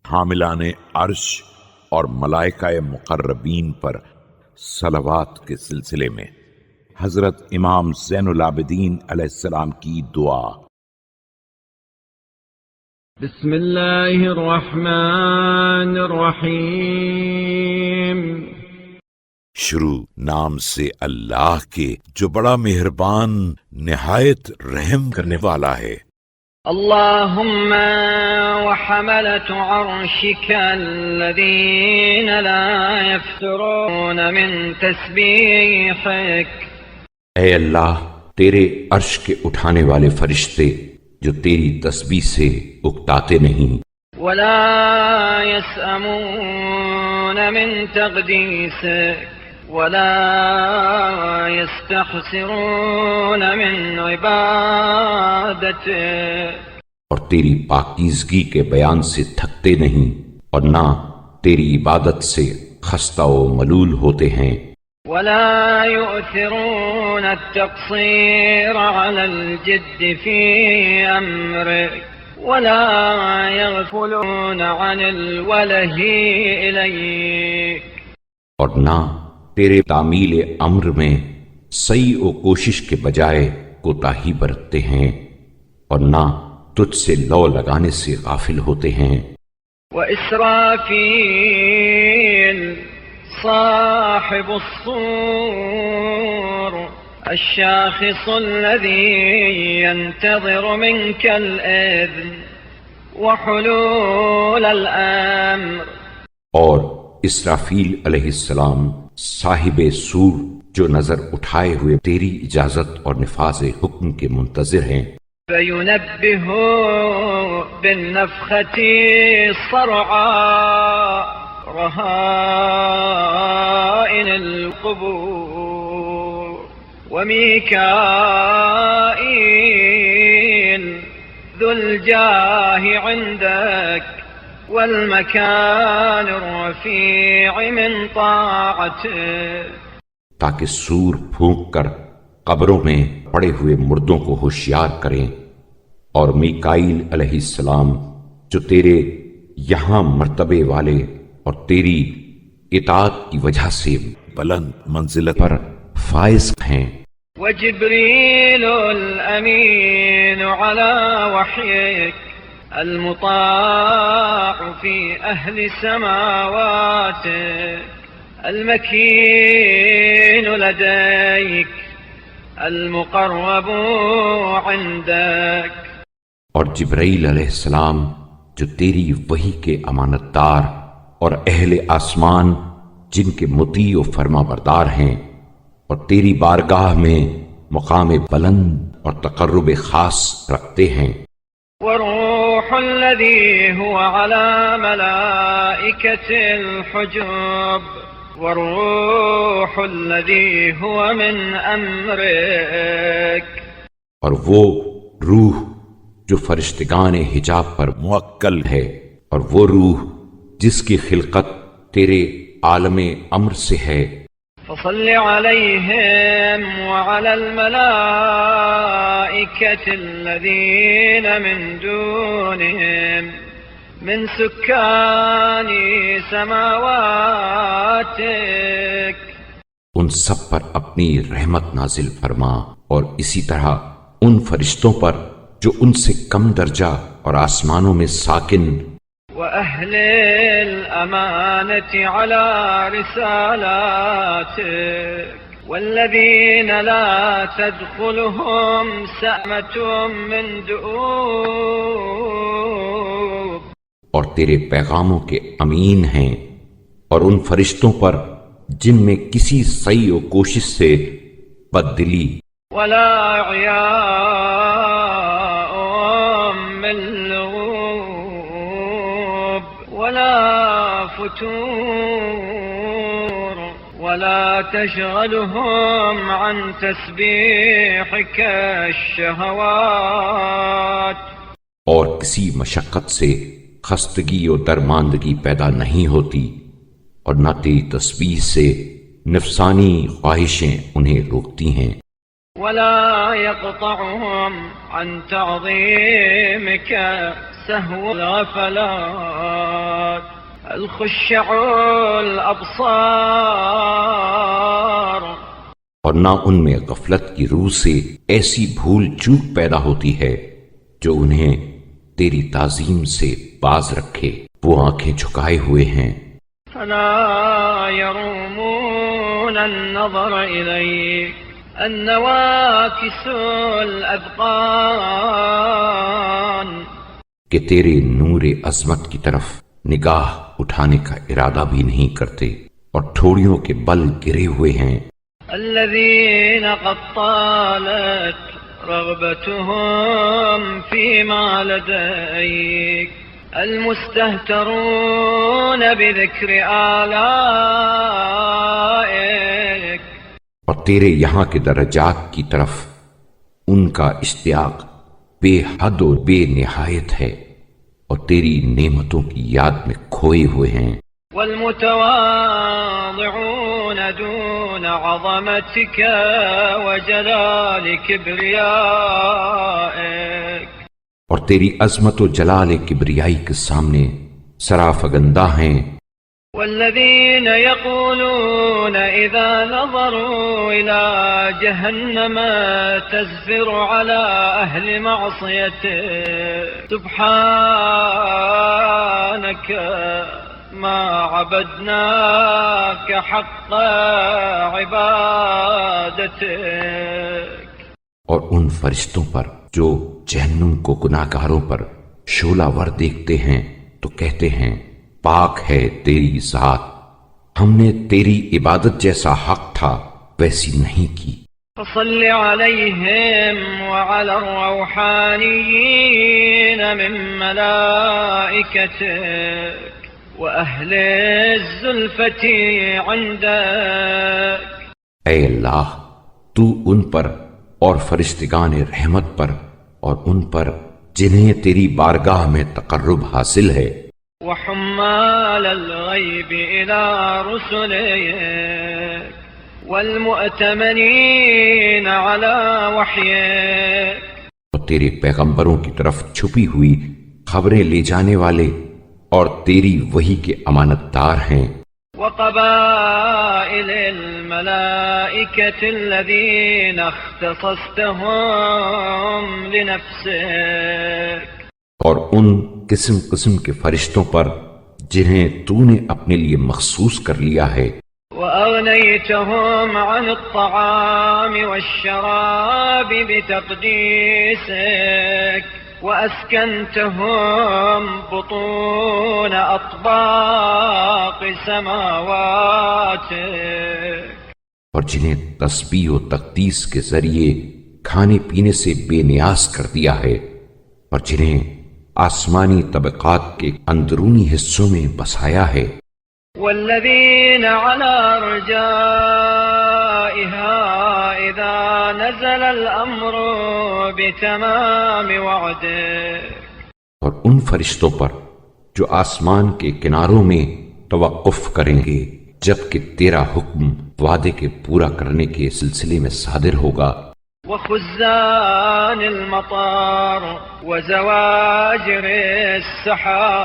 حاملان عرش اور ملائکہ مقربین پر صلوات کے سلسلے میں حضرت امام زین العابدین علیہ السلام کی دعا۔ بسم اللہ الرحمن الرحیم۔ شروع نام سے اللہ کے جو بڑا مہربان نہایت رحم کرنے والا ہے۔ اللہم وحملة عرشك الذین لا یفترون من تسبیحک۔ اے اللہ، تیرے عرش کے اٹھانے والے فرشتے جو تیری تسبیح سے اکتاتے نہیں، ولا یسأمون من تقدیسک ولا یستحسرون من عبادتک، اور تیری پاکیزگی کے بیان سے تھکتے نہیں اور نہ تیری عبادت سے خستہ و ملول ہوتے ہیں، ولا يؤثرون التقصير على الجد في أمرك ولا يغفلون عن الوله إليك، اور نہ تیرے تعمیل امر میں سعی و کوشش کے بجائے کوتاہی برتتے ہیں اور نہ تجھ سے لو لگانے سے غافل ہوتے ہیں۔ وإسرافيل صاحب الصور الشاخص الذي ينتظر منك الإذن وحلول الأمر، اور اسرافیل علیہ السلام صاحب سور جو نظر اٹھائے ہوئے تیری اجازت اور نفاذ حکم کے منتظر ہیں، فينبه بالنفخة الصرعاء رهائن القبور، وميكائيل ذو الجاه عندك والمكان الرفيع من طاعتك، تاکہ سور پھونک کر قبروں میں پڑے ہوئے مردوں کو ہوشیار کریں، اور میکائیل علیہ السلام جو تیرے یہاں مرتبے والے اور تیری اطاعت کی وجہ سے بلند منزلت پر فائز ہیں، وجبريل الأمين على وحيك المطاع في أهل سماواتك المكين لديك المقرب عندك، اور جبرائیل علیہ السلام جو تیری وحی کے امانت دار اور اہل آسمان جن کے مطیع و فرما بردار ہیں اور تیری بارگاہ میں مقام بلند اور تقرب خاص رکھتے ہیں، والروح الذي هو على ملائكة الحجب والروح الذي هو من أمرك، اور وہ روح جو فرشتگان حجاب پر موکل ہے، اور وہ روح جس کی خلقت تیرے عالم امر سے ہے، فصل عليهم وعلى الملائكة الذين من دونهم من سكان سماواتك، ان سب پر اپنی رحمت نازل فرما، اور اسی طرح ان فرشتوں پر جو ان سے کم درجہ اور آسمانوں میں ساکن، وأهل الأمانة على رسالاتك والذين لا تدخلهم سأمة من دؤوب، اور تیرے پیغاموں کے امین ہیں، اور ان فرشتوں پر جن میں کسی سعی و کوشش سے بددلی ولا عياء من لغوب ولا فتور ولا تشغلهم عن تسبيحك الشهوات، اور کسی مشقت سے خستگی و درماندگی پیدا نہیں ہوتی، اور نہ تیری تسبیح سے نفسانی خواہشیں انہیں روکتی ہیں۔ ولا يقطعهم عن تعظيمك سهو الغفلات الخشع الأبصار. اور نہ ان میں غفلت کی روح سے ایسی بھول چوک پیدا ہوتی ہے جو انہیں تیری تعظیم سے باز رکھے. وہ آنکھیں جھکائے ہوئے ہیں. فلا يرومون النظر إليك النواكس الأذقان. کہ تیرے نور عظمت کی طرف نگاہ اٹھانے کا ارادہ بھی نہیں کرتے اور ٹھوڑیوں کے بل گرے ہوئے ہیں. الذين قد طالت رغبتهم فيما لديك المستهترون بذكر آلائك. اور تیرے یہاں کے درجات کی طرف ان کا اشتیاق بے حد و بے نہایت ہے اور تیری نعمتوں کی یاد میں کھوئے ہوئے ہیں. والمتواضعون دون عظمتك وجلال كبريائك. اور تیری عظمت و جلال کبریائی کے سامنے سرافگندہ ہیں. والذين يقولون إذا نظروا إلى جهنم تزفر على أهل معصيته سبحانك ما عبدناك حق عبادتك. اور ان فرشتوں پر جو جہنم کو گناہگاروں پر شعلہ ور دیکھتے ہیں تو کہتے ہیں پاک ہے تیری ذات، ہم نے تیری عبادت جیسا حق تھا ویسی نہیں کی. فصل عليهم وعلى الروحانيين من ملائكتك وأهل الزلفة عندك. اے اللہ تو ان پر اور فرشتگان رحمت پر اور ان پر جنہیں تیری بارگاہ میں تقرب حاصل ہے. وحمال الغيب إلى رسلك والمؤتمنين على وحيك. اور تیرے پیغمبروں کی طرف چھپی ہوئی خبریں لے جانے والے اور تیری وحی کے امانت دار ہیں. وقبائل الملائكة الذين اختصصتهم لنفسك. اور ان قسم قسم کے فرشتوں پر جنہیں تو نے اپنے لیے مخصوص کر لیا ہے. وأغنيتهم عن الطعام والشراب بتقديسك وأسكنتهم بطون أطباق سماواتك. اور جنہیں تسبیح و تقدیس کے ذریعے کھانے پینے سے بے نیاز کر دیا ہے اور جنہیں آسمانی طبقات کے اندرونی حصوں میں بسایا ہے. والذين على رجائها إذا نزل الأمر بتمام وعده. اور ان فرشتوں پر جو آسمان کے کناروں میں توقف کریں گے جبکہ تیرا حکم وعدے کے پورا کرنے کے سلسلے میں صادر ہوگا. وخزان المطار وزواجر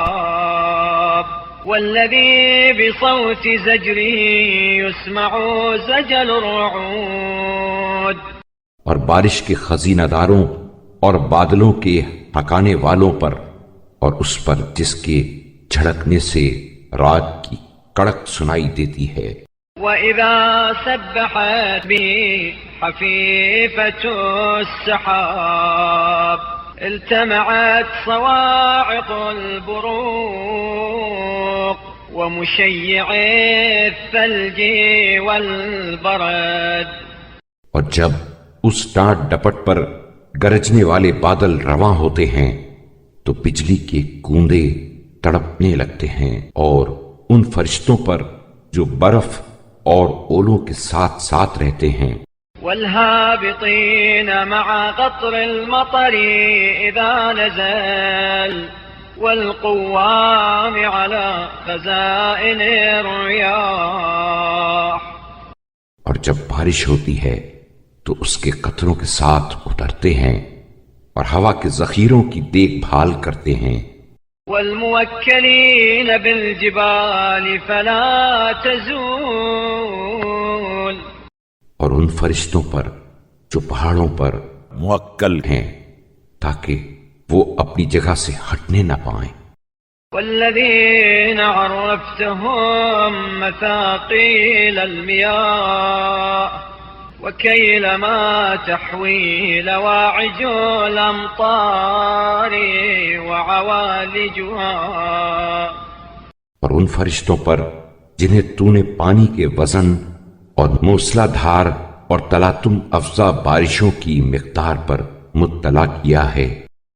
السحاب والذي بصوت زجره يسمع زجل الرعود. اور بارش کے خزینہ داروں اور بادلوں کے ہکانے والوں پر اور اس پر جس کے جھڑکنے سے رات کی کڑک سنائی دیتی ہے. وَإِذَا سَبَّحَتْ بِهِ حَفِيفَةُ السَّحَابِ التمعت صواعق البروق ومشيع الثلج والبرد. اور جب اس ٹاٹ ڈپٹ پر گرجنے والے بادل رواں ہوتے ہیں تو بجلی کے کوندے تڑپنے لگتے ہیں. اور ان فرشتوں پر جو برف اور اولوں کے ساتھ ساتھ رہتے ہیں. والهابطين مع قطر المطر إذا نزل والقوام على خزائن الرياح. اور جب بارش ہوتی ہے تو تو اس کے قطروں کے ساتھ اترتے ہیں اور ہوا کے ذخیروں کی دیکھ بھال کرتے ہیں. والموكلين بالجبال فلا تزول اور ان فرشتوں پر جو پہاڑوں پر موکل ہیں تاکہ وہ اپنی جگہ سے ہٹنے نہ پائیں. والذين عرفتهم مثاقيل المياه وكيل ما تحوي لواعج الأمطار وعوالجها اور ان فرشتوں پر جنہیں تو نے پانی کے وزن اور موسلا دھار اور تلاطم افزا بارشوں کی مقدار پر مطلع کیا ہے.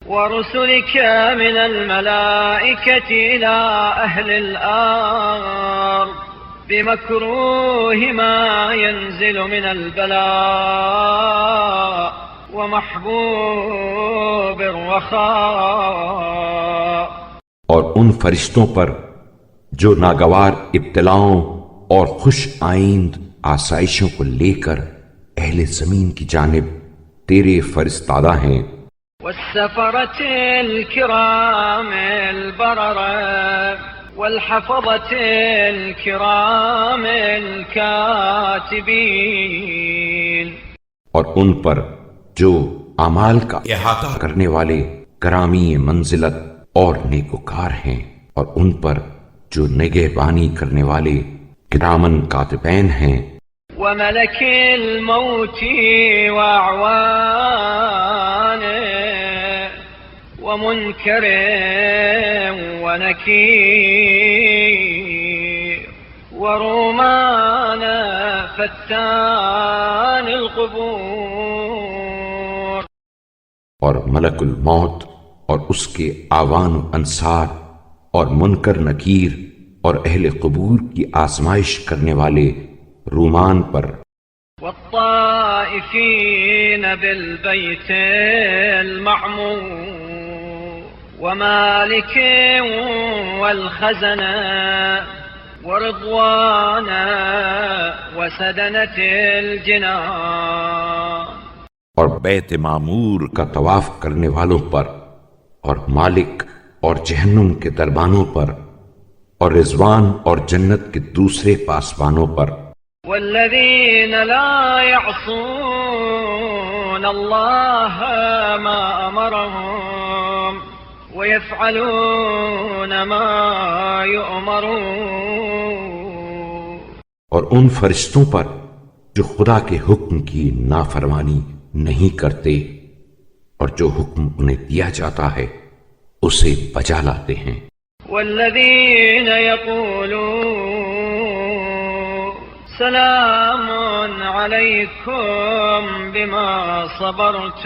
ورسلك من الملائكة إلى أهل الأرض بمكروه ما ينزل من البلاء ومحبوب الرخاء اور ان فرشتوں پر جو ناگوار ابتلاؤں اور خوش آئند آسائشوں کو لے کر اہل زمین کی جانب تیرے فرستادہ ہیں. والسفرة الكرام البررة والحفظة الكرام الكاتبين اور ان پر جو اعمال کا احاطہ کرنے والے کرامی منزلت اور نیکوکار ہیں اور ان پر جو نگہبانی کرنے والے کرامن کاتبین ہیں. وملك الموت وأعوانه ومنكر ونكير ورومان فتان القبور اور ملک الموت اور اس کے آوان و انصار اور منکر نکیر اور اہل قبور کی آزمائش کرنے والے رومان پر. والطائفين بالبيت المعمور ومالك والخزنة ورضوانا وسدنة الجنان اور بیت معمور کا طواف کرنے والوں پر اور مالک اور جہنم کے دربانوں پر اور رضوان اور جنت کے دوسرے پاسبانوں پر. والذين لا يعصون الله ما أمرهم ويفعلون ما يؤمرون اور ان فرشتوں پر جو خدا کے حکم کی نافرمانی نہیں کرتے اور جو حکم انہیں دیا جاتا ہے اسے بجا لاتے ہیں. والذين يقولون سلام عليكم بما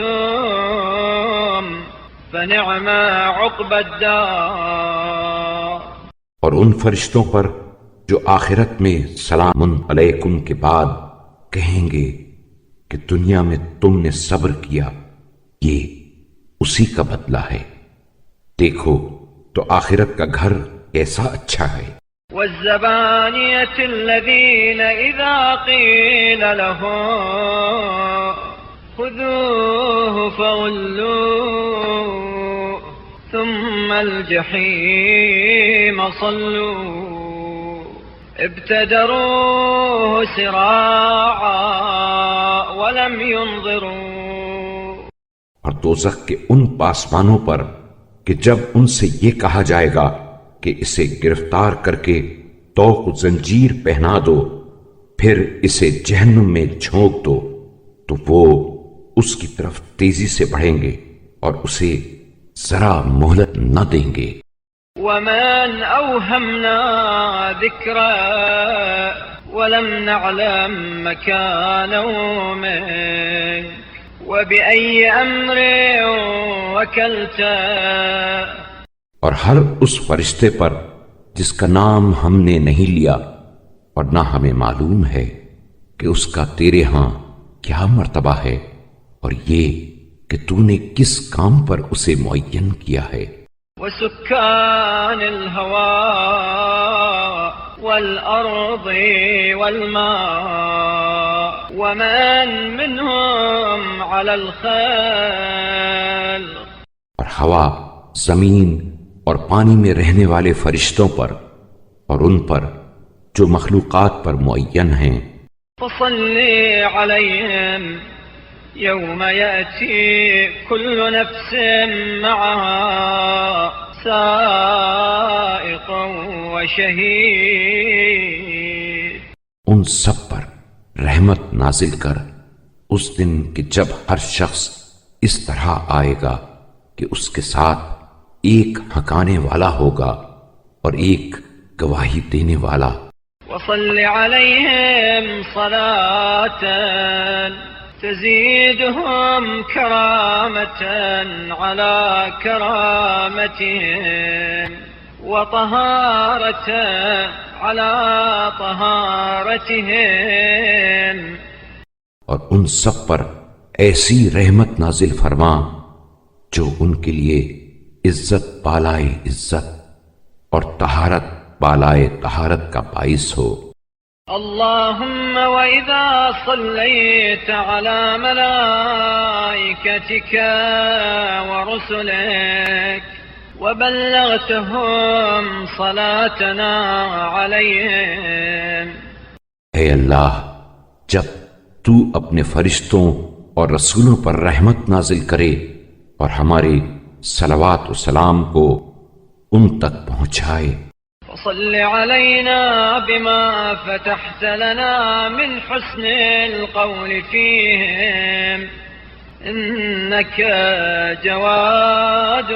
صبرتم فنعم عقبى الدار اور ان فرشتوں پر جو آخرت میں سلام علیکم کے بعد کہیں گے کہ دنیا میں تم نے صبر کیا یہ اسی کا بدلہ ہے. دیکھو تو آخرت کا گھر کیسا اچھا ہے. والزبانية الذين إذا قيل لهم خذوه فغلوه ثم الجحيم صلوه ابتدروه سراعا ولم ينظروا اور دوزخ کے ان پاسبانوں پر کہ جب ان سے یہ کہا جائے گا کہ اسے گرفتار کر کے طوق زنجیر پہنا دو پھر اسے جہنم میں جھونک دو تو وہ اس کی طرف تیزی سے بڑھیں گے اور اسے ذرا مہلت نہ دیں گے. ومن أوهمنا ذكرا ولم نعلم مكانه منك وبأي أمر وكلته اور ہر اس فرشتے پر جس کا نام ہم نے نہیں لیا اور نہ ہمیں معلوم ہے کہ اس کا تیرے ہاں کیا مرتبہ ہے اور یہ کہ تو نے کس کام پر اسے معین کیا ہے. وسكان الهواء والأرض والماء ومن منهم على الخلق اور ہوا، زمین اور پانی میں رہنے والے فرشتوں پر اور ان پر جو مخلوقات پر معین ہیں۔ فصل عليهم يوم يأتي كل نفس معها سائق وشهيد۔ ان سب پر رحمت نازل کر اس دن کہ جب ہر شخص اس طرح آئے گا کہ اس کے ساتھ ایک ہنکانے والا ہوگا اور ایک گواہی دینے والا۔ وصل عليهم صلاة تزيدهم كرامة على كرامتهم وطهارة على طهارتهم، اور ان سب پر ایسی رحمت نازل فرما جو ان کے لیے عزت بالائے عزت اور طہارت بالائے طہارت کا باعث ہو۔ اللهم وإذا صليت على ملائكتك ورسلك وبلغتهم صلاتنا عليهم، اے اللہ، جب تو اپنے فرشتوں اور رسولوں پر رحمت نازل کرے اور ہمارے صلوات و سلام کو ان تک پہنچائے، فصل علينا بما فتحت لنا من حسن القول فيهم إنك جواد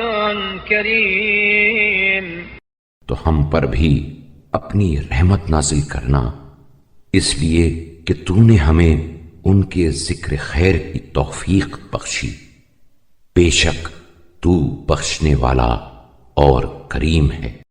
كريم۔ تو ہم پر بھی اپنی رحمت نازل کرنا، اس لیے کہ تو نے ہمیں ان کے ذکر خیر کی توفیق بخشی، بے شک تو بخشنے والا اور کریم ہے۔